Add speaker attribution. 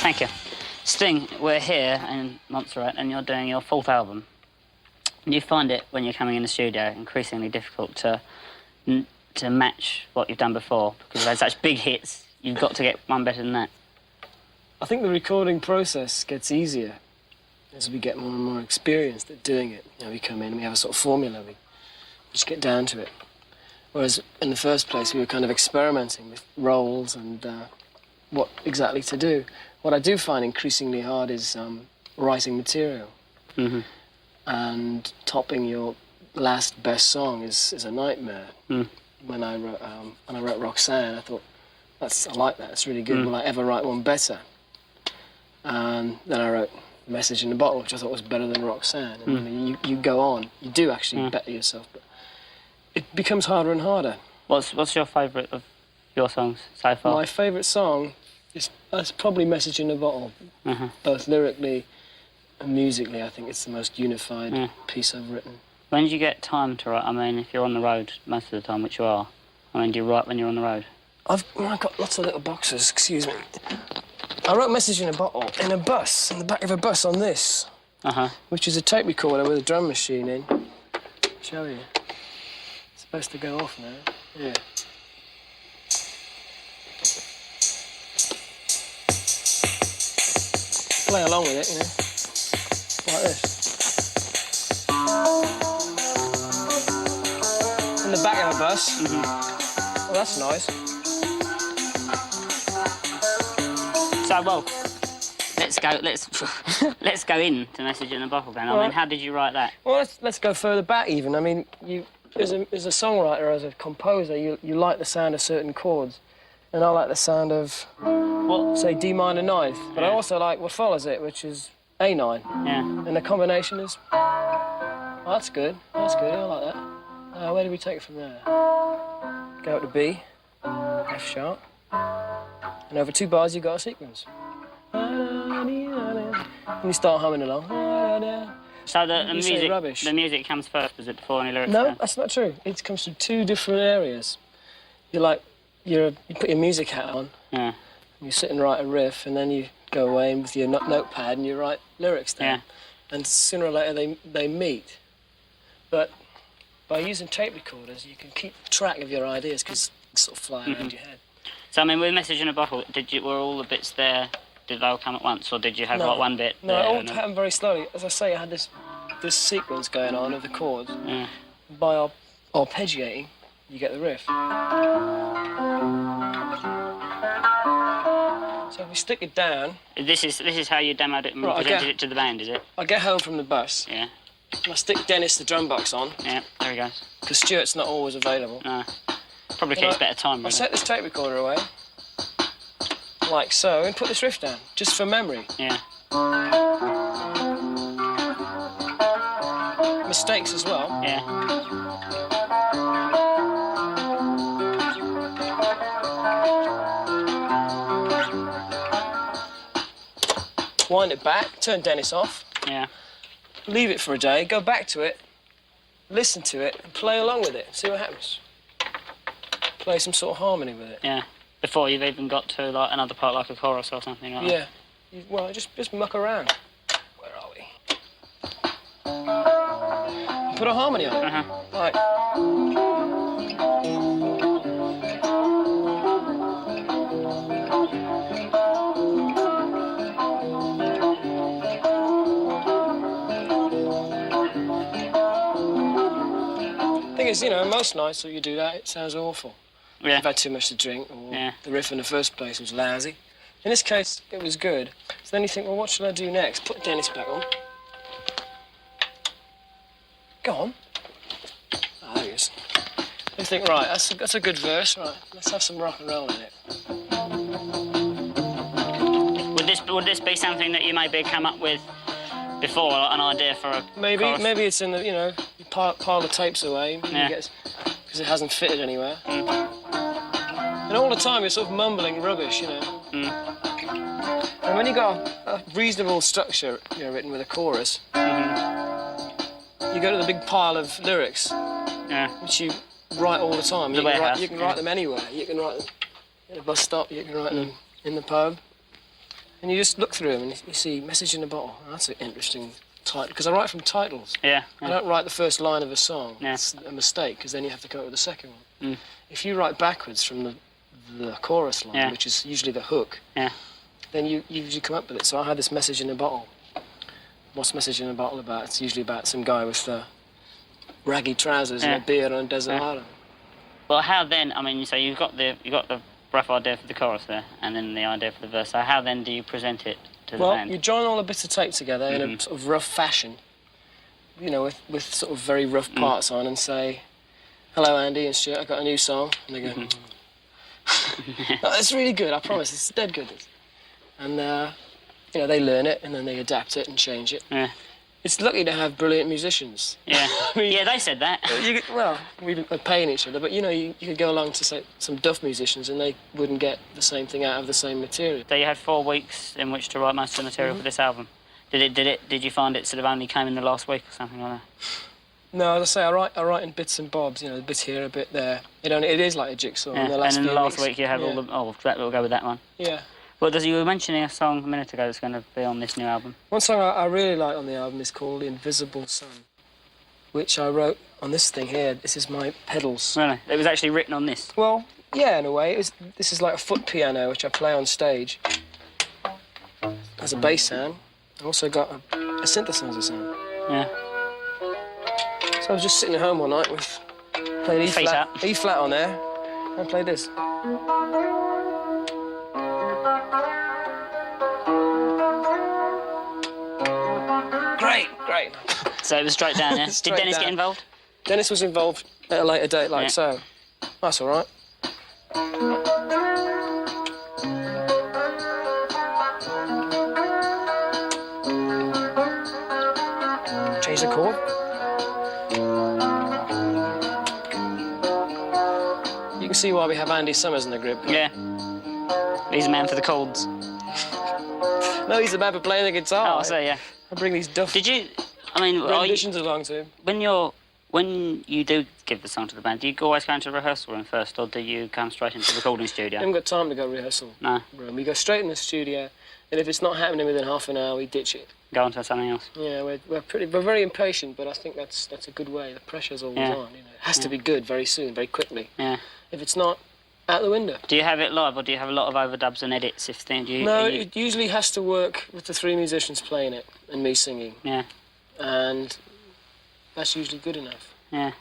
Speaker 1: Thank you. Sting, we're here in Montserrat and you're doing your 4th album. Do you find it, when you're coming in the studio, increasingly difficult to match what you've done before? Because you've had such big hits, you've got to get one better than that.
Speaker 2: I think the recording process gets easier as we get more and more experienced at doing it. You know, we come in and we have a sort of formula, we just get down to it. Whereas in the first place, we were kind of experimenting with roles and what exactly to do. What I do find increasingly hard is writing material.
Speaker 1: Mm-hmm.
Speaker 2: And topping your last best song is a nightmare.
Speaker 1: Mm.
Speaker 2: When I wrote Roxanne, I thought, I like that, it's really good. Will I ever write one better? And then I wrote Message in a Bottle, which I thought was better than Roxanne. And you go on, you do actually better yourself, but it becomes harder and harder.
Speaker 1: What's your favourite of your songs so far?
Speaker 2: My favourite song is probably Message in a Bottle, both lyrically and musically. I think it's the most unified piece I've written.
Speaker 1: When do you get time to write? I mean, if you're on the road most of the time, which you are, I mean, do you write when you're on the road?
Speaker 2: I've got lots of little boxes, excuse me. I wrote Message in a Bottle in a bus, in the back of a bus on this, which is a tape recorder with a drum machine in. I'll show you. It's supposed to go off now. Yeah. Play along with it, you know, like this. In the back of a bus. Well, that's nice.
Speaker 1: So, well, let's go into Message in a Bottle then. I mean, how did you write that?
Speaker 2: Well, let's go further back even. I mean, as a songwriter, as a composer, you like the sound of certain chords. And I like the sound of, say, D minor ninth. But I also like what follows it, which is A9.
Speaker 1: Yeah.
Speaker 2: And the combination is, that's good, I like that. Where do we take it from there? Go up to B, F sharp, and over 2 bars you've got a sequence. And you start humming along.
Speaker 1: So the music comes first, was it, before any lyrics?
Speaker 2: No, that's not true. It comes from 2 different areas. You put your music hat on, you sit and write a riff, and then you go away and with your notepad and you write lyrics down. And sooner or later they meet. But by using tape recorders, you can keep track of your ideas because they sort of fly around your head.
Speaker 1: So, I mean, with Message in a Bottle, were all the bits there, did they all come at once, or did you have like one bit there?
Speaker 2: No, it all happened very slowly. As I say, I had this sequence going on of the chords. By arpeggiating, you get the riff. So if we stick it down...
Speaker 1: This is how you demoed it and presented it to the band, is it?
Speaker 2: I get home from the bus.
Speaker 1: Yeah.
Speaker 2: And I stick Dennis the drum box on.
Speaker 1: Yeah, there he goes.
Speaker 2: Because Stuart's not always available.
Speaker 1: No. Probably keeps better time, really.
Speaker 2: I set this tape recorder away, like so, and put this riff down, just for memory.
Speaker 1: Yeah.
Speaker 2: Mistakes as well.
Speaker 1: Yeah.
Speaker 2: Wind it back, turn Dennis off.
Speaker 1: Yeah.
Speaker 2: Leave it for a day, go back to it, listen to it, and play along with it. See what happens. Play some sort of harmony with it.
Speaker 1: Yeah. Before you've even got to like another part, like a chorus or something like that.
Speaker 2: Yeah. Well, just muck around. Where are we? Put a harmony on it. Like. Thing is, you know, most nights when you do that, it sounds awful.
Speaker 1: Yeah.
Speaker 2: I've had too much to drink, or the riff in the first place was lousy. In this case, it was good. So then you think, well, what should I do next? Put Dennis back on. Go on. Ah, there he is. You think, right, that's a good verse, right, let's have some rock and roll in it.
Speaker 1: Would this be something that you maybe come up with before, like an idea for a chorus?
Speaker 2: Maybe it's in the, you know, you pile the tapes away, because it hasn't fitted anywhere. And all the time you're sort of mumbling rubbish, you know. And when you got a reasonable structure, you know, written with a chorus, you go to the big pile of lyrics, which you write all the time. You can write them anywhere. You can write them in a bus stop, you can write them in the pub. And you just look through them and you see Message in a Bottle. Oh, that's an interesting title, because I write from titles.
Speaker 1: Yeah.
Speaker 2: I don't write the first line of a song.
Speaker 1: Yeah.
Speaker 2: It's a mistake, because then you have to come up with the second one.
Speaker 1: Mm.
Speaker 2: If you write backwards from the chorus line, which is usually the hook, then you usually come up with it. So I had this Message in a Bottle. What's Message in a Bottle about? It's usually about some guy with raggy trousers and a beard on a desert island.
Speaker 1: Well, how then? I mean, so you've got the rough idea for the chorus there, and then the idea for the verse. So how then do you present it to the band?
Speaker 2: Well, you join all the bits of tape together in a sort of rough fashion, you know, with sort of very rough parts on, and say, "Hello, Andy and Stuart, I got a new song," and they go, "Oh, it's really good. I promise, it's dead good." And you know, they learn it and then they adapt it and change it.
Speaker 1: Yeah.
Speaker 2: It's lucky to have brilliant musicians.
Speaker 1: Yeah.
Speaker 2: I mean,
Speaker 1: yeah, they said that.
Speaker 2: Well, we're paying each other, but you know, you could go along to say some duff musicians and they wouldn't get the same thing out of the same material.
Speaker 1: So you had 4 weeks in which to write most of the material for this album. Did you find it sort of only came in the last week or something like that?
Speaker 2: No, as I say, I write in bits and bobs. You know, a bit here, a bit there. It is like a jigsaw.
Speaker 1: Yeah.
Speaker 2: In the last
Speaker 1: and in the
Speaker 2: few
Speaker 1: last
Speaker 2: weeks,
Speaker 1: week you had all the we'll go with that one.
Speaker 2: Yeah.
Speaker 1: Well, you were mentioning a song a minute ago that's going to be on this new album.
Speaker 2: One song I really like on the album is called Invisible Sun, which I wrote on this thing here. This is my pedals.
Speaker 1: Really? It was actually written on this?
Speaker 2: Well, yeah, in a way. This is like a foot piano, which I play on stage as a bass sound. I also got a synthesizer sound.
Speaker 1: Yeah.
Speaker 2: So I was just sitting at home one night with playing E flat on there, and I played this. Great.
Speaker 1: So it was straight down, yeah? Did Dennis get involved?
Speaker 2: Dennis was involved at a later date, like so. That's all right. Change the chord. You can see why we have Andy Summers in the group.
Speaker 1: Yeah. He's a man for the chords.
Speaker 2: No, he's the man for playing the guitar.
Speaker 1: Oh, so yeah.
Speaker 2: I bring these duff.
Speaker 1: Did you? I mean,
Speaker 2: renditions along to him.
Speaker 1: When you do give the song to the band, do you always go into rehearsal room first, or do you come straight into the recording studio?
Speaker 2: I haven't got time to go rehearsal room. We go straight in the studio, and if it's not happening within half an hour, we ditch it.
Speaker 1: Go on to something else.
Speaker 2: Yeah, we're very impatient, but I think that's a good way. The pressure's always on. You know, it has to be good very soon, very quickly.
Speaker 1: Yeah.
Speaker 2: If it's not, out the window.
Speaker 1: Do you have it live, or do you have a lot of overdubs and edits?
Speaker 2: No, it usually has to work with the 3 musicians playing it and me singing.
Speaker 1: Yeah.
Speaker 2: And that's usually good enough.
Speaker 1: Yeah.